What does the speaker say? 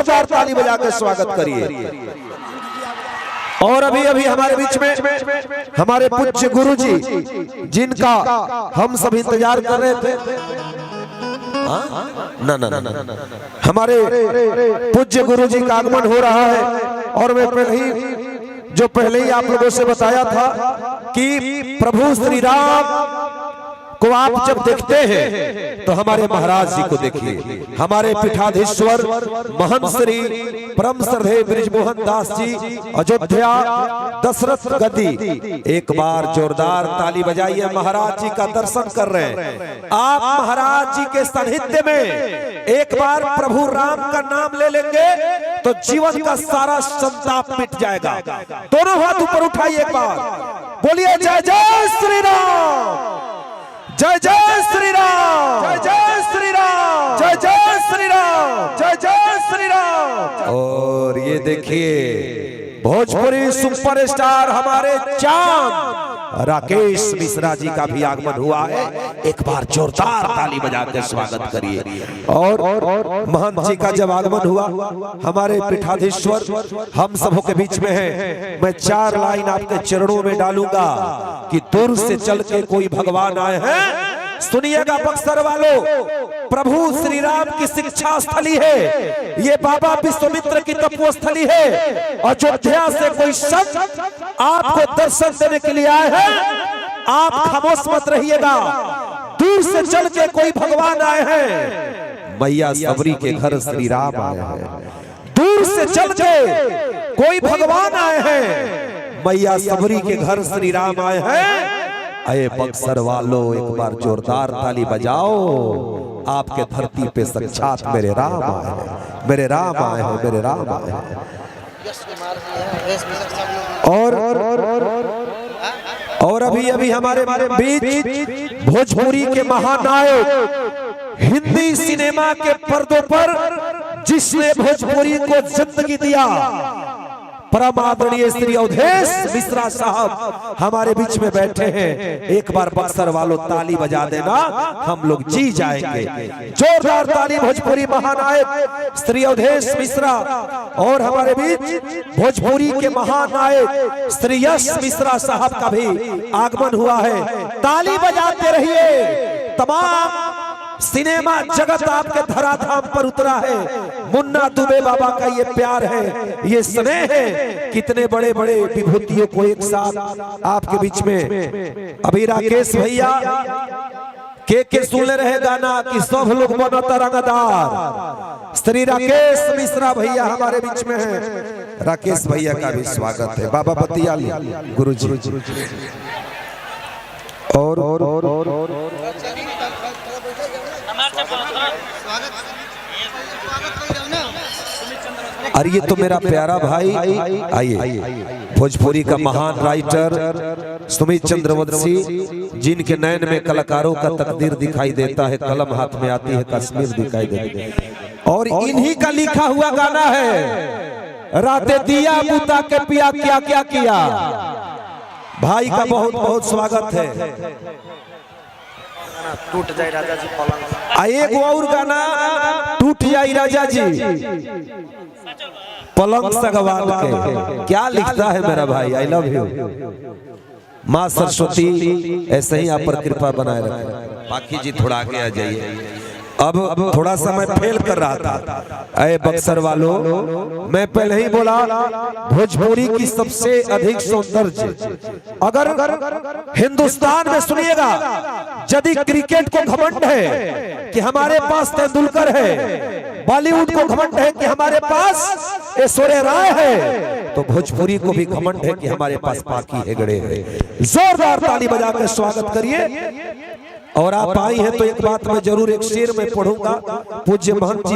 जोरदार ताली बजा के स्वागत करिए। और अभी अभी हमारे बीच में हमारे पूज्य गुरुजी, जिनका हम सब इंतजार कर रहे थे, ना हमारे पूज्य गुरुजी का आगमन हो रहा है। और मैं पहले ही आप लोगों से बताया था कि प्रभु श्री राम को आप जब देखते हैं तो हमारे महाराज जी को देखिए, हमारे पीठाधीश्वर महंत श्री परम श्रद्धेय बृजमोहन दास जी अयोध्या दशरथ गद्दी। एक बार जोरदार ताली बजाइए, महाराज जी का दर्शन कर रहे हैं आप। महाराज जी के सानिध्य में एक बार प्रभु राम का नाम ले लेंगे तो जीवन का सारा संताप मिट जाएगा। दोनों हाथ ऊपर उठाइए, एक बार बोलिए जय जय श्री राम, जय जय श्री राम, जय जय श्री राम, जय जय श्री राम, जय जय श्री राम। और ये देखिए भोजपुरी सुपरस्टार हमारे चांद राकेश मिश्रा जी का भी आगमन हुआ है। एक बार जोरदार ताली बजा के स्वागत करिए। और महंत जी का जब आगमन हुआ, हमारे पीठाधीश्वर हम सबों के बीच में है। मैं 4 लाइन आपके चरणों में डालूंगा कि दूर से चल के कोई भगवान आए हैं। सुनिएगा बक्सर वालों, प्रभु श्री राम की शिक्षा स्थली है ये, बाबा विश्वामित्र की तपोस्थली है। अयोध्या से कोई संत आपको दर्शन देने के लिए आए हैं, आप खामोश मत रहिएगा। दूर से चल के कोई भगवान आए हैं, मैया सबरी के घर श्री राम आए हैं। दूर से चल के कोई भगवान आए हैं, मैया सबरी के घर श्री राम आए हैं। अये बक्सर वालों, एक बार जोरदार ताली बजाओ, आपके धरती पे साक्षात मेरे राम आए हैं, मेरे राम आए हैं, मेरे राम आए हैं। और अभी अभी हमारे बीच भोजपुरी के महानायक, हिंदी सिनेमा के पर्दों पर जिसने भोजपुरी को जिंदगी दिया, परम आदरणीय श्री अवधेश मिश्रा साहब हमारे बीच में बैठे हैं। एक बार बक्सर वालों ताली बजा देना, हम लोग जी जाएंगे। जोरदार ताली भोजपुरी महानायक श्री अवधेश मिश्रा। और हमारे बीच भोजपुरी के महानायक श्री यश मिश्रा साहब का भी आगमन हुआ है। ताली बजाते रहिए। तमाम सिनेमा जगत आपके धराधाम पर उतरा है। मुन्ना दुबे बाबा का ये प्यार है, ये स्नेह है। कितने बड़े बड़े विभूतियों को एक साथ आपके बीच में। अभी राकेश भैया के सुन रहे गाना कि सब लोग बनो तरंगदार। श्री राकेश मिश्रा भैया हमारे बीच में है। राकेश भैया का भी स्वागत है। बाबा बतियाली गुरुजी। और ये तो मेरा प्यारा भाई, आइए, भोजपुरी का महान राइटर सुमित चंद्रवंशी, जिनके नयन में कलाकारों का तकदीर दिखाई देता है, कलम हाथ में आती है, कश्मीर दिखाई देती है। और इन्हीं का लिखा हुआ गाना है, रातें दिया बुता के पिया क्या क्या किया। भाई का बहुत बहुत स्वागत है। टूट जाए राजा जी पलंग। एक और गाना टूट जाए राजा जी पलंग सगवान के, क्या लिखता है मेरा भाई। I love you. माँ सरस्वती ऐसे ही आप पर कृपा बनाए रखें। बाकी जी थोड़ा आगे आ जाइए। अब थोड़ा सा मैं फेल कर रहा था। अरे बक्सर वालों, मैं पहले ही बोला भोजपुरी की सबसे अधिक सौंदर्य अगर हिंदुस्तान में, सुनिएगा, यदि क्रिकेट को घमंड है कि हमारे पास तेंदुलकर है, बॉलीवुड को घमंड है कि हमारे पास ऐश्वर्या राय है, तो भोजपुरी को भी घमंड है कि हमारे पास पाकी हेगड़े है। जोरदार ताली बजा कर स्वागत करिए। और आप आई हैं तो एक बात मैं जरूर एक शेर में पढ़ूंगा। पूज्य महंत जी